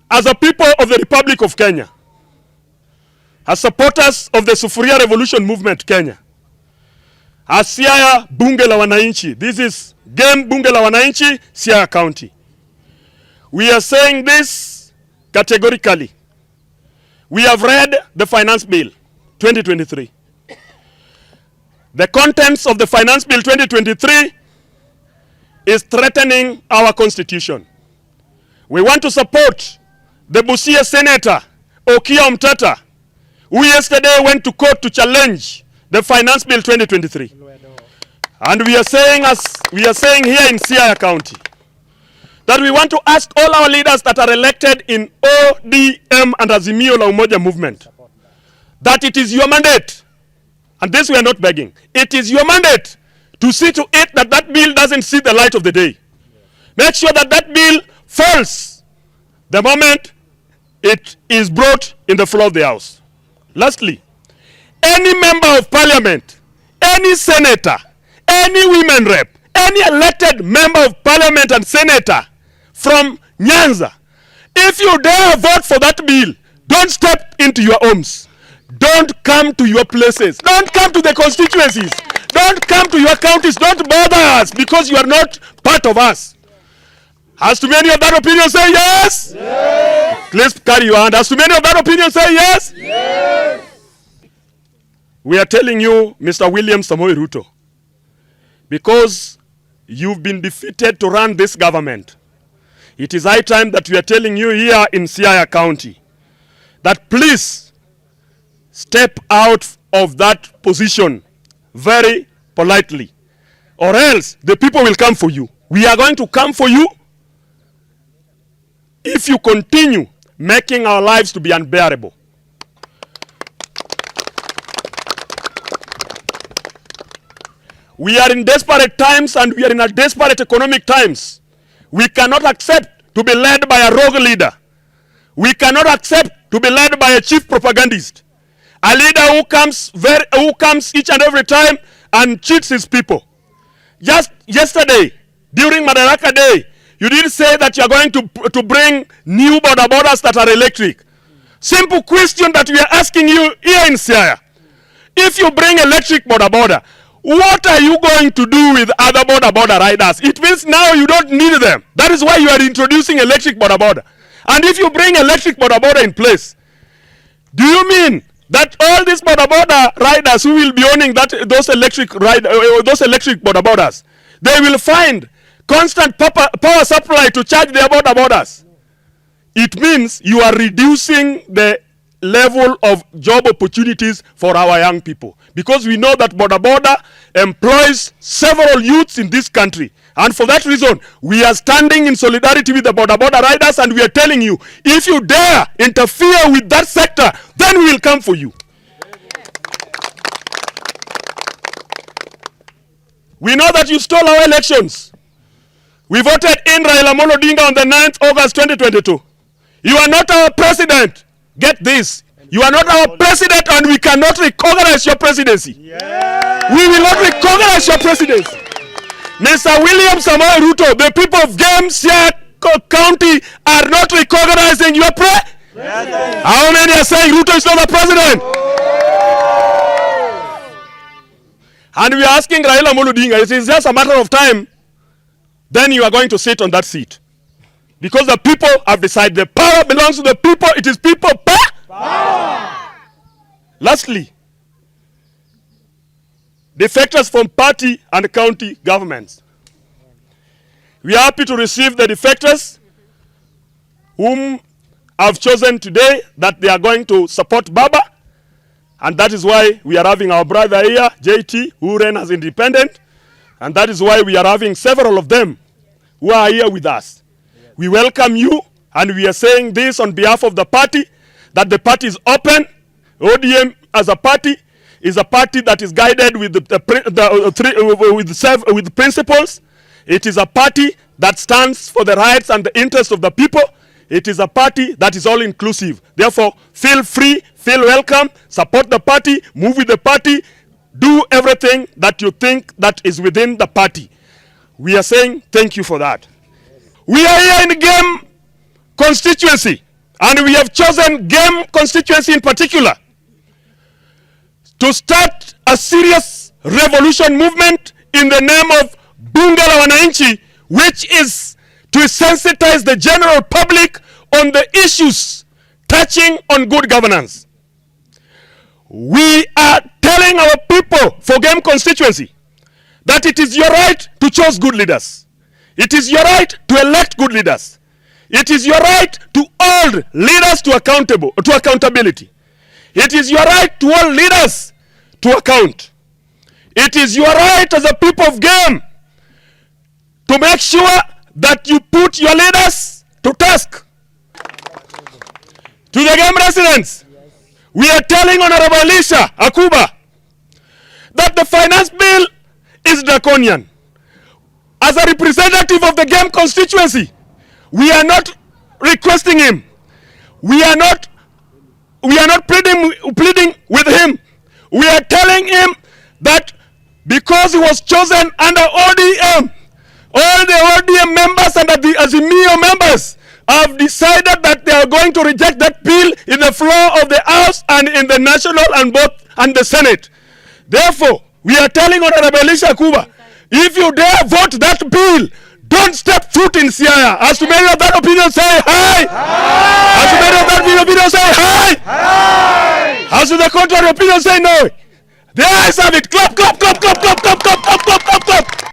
as a people of the Republic of Kenya, as supporters of the Sufuria Revolution Movement Kenya, as Siaya Bunge la Wananchi, this is Game Bunge la Wananchi, Siaya County. We are saying this categorically. We have read the Finance Bill 2023. The contents of the Finance Bill 2023 is threatening our constitution. We want to support the Busia Senator, Okiya Omtata, who yesterday went to court to challenge the Finance Bill 2023. And we are saying here in Siaya County that we want to ask all our leaders that are elected in ODM and Azimio la Umoja movement that it is your mandate, and this we are not begging, it is your mandate to see to it that that bill doesn't see the light of the day. Make sure that that bill falls the moment it is brought in the floor of the House. Lastly, any member of parliament, any senator, any women rep, any elected member of parliament and senator from Nyanza, if you dare vote for that bill, don't step into your homes. Don't come to your places. Don't come to the constituencies. Don't come to your counties. Don't bother us because you are not part of us. As to many of that opinion, say yes? Yes. Please carry your hand. As to many of that opinion, say yes? Yes. We are telling you, Mr. William Samoei Ruto, because you've been defeated to run this government, it is high time that we are telling you here in Siaya County that please step out of that position very politely, or else the people will come for you. We are going to come for you if you continue making our lives to be unbearable. We are in desperate times and we are in a desperate economic times. We cannot accept to be led by a rogue leader. We cannot accept to be led by a chief propagandist. A leader who comes each and every time and cheats his people. Just yesterday, during Madaraka Day, you did say that you are going to bring new border borders that are electric. Simple question that we are asking you here in Siaya. If you bring electric border, what are you going to do with other border riders? It means now you don't need them. That is why you are introducing electric border. And if you bring electric border in place, do you mean that all these border riders who will be owning those electric borders, they will find constant power supply to charge their borders? It means you are reducing the level of job opportunities for our young people, because we know that border employs several youths in this country, and for that reason we are standing in solidarity with the border riders, and we are telling you, if you dare interfere with that sector, then we will come for you. We know that you stole our elections. We voted in Raila Amolo Odinga on the 9th August 2022. You are not our president. Get this. You are not our president, and we cannot recognize your presidency. Yeah. We will not recognize your presidency. Mr. William Samoei Ruto, the people of Siaya County are not recognizing your president. How many are saying Ruto is not the president? Oh. And we are asking Raila Amolo Odinga, it is just a matter of time, then you are going to sit on that seat. Because the people have decided the power belongs to the people. It is people power. Lastly, defectors from party and county governments. We are happy to receive the defectors whom have chosen today that they are going to support Baba. And that is why we are having our brother here, JT, who ran as independent. And that is why we are having several of them who are here with us. We welcome you, and we are saying this on behalf of the party, that the party is open. ODM as a party is a party that is guided with with principles. It is a party that stands for the rights and the interests of the people. It is a party that is all inclusive. Therefore, feel free, feel welcome, support the party, move with the party, do everything that you think that is within the party. We are saying thank you for that. We are here in the Game constituency. And we have chosen Game constituency in particular to start a serious revolution movement in the name of Bunge la Wananchi, which is to sensitize the general public on the issues touching on good governance. We are telling our people for Game constituency that it is your right to choose good leaders. It is your right to elect good leaders. It is your right to hold leaders to accountability. It is your right to hold leaders to account. It is your right as a people of Game to make sure that you put your leaders to task. To the Game residents, we are telling Honorable Elisha Akuba that the finance bill is draconian. As a representative of the Game constituency, we are not requesting him. We are not pleading with him. We are telling him that because he was chosen under ODM, all the ODM members and the Azimio members have decided that they are going to reject that bill in the floor of the House and in the National and the Senate. Therefore, we are telling Honorable Elisha Akuba, if you dare vote that bill, don't step foot in Siaya. As to many of that opinion say hi. As to many of that opinion say hi. As to the contrary opinion say no. The ayes have it. Clap, clap, clap, clap, clap, clap, clap, clap, clap, clap, clap.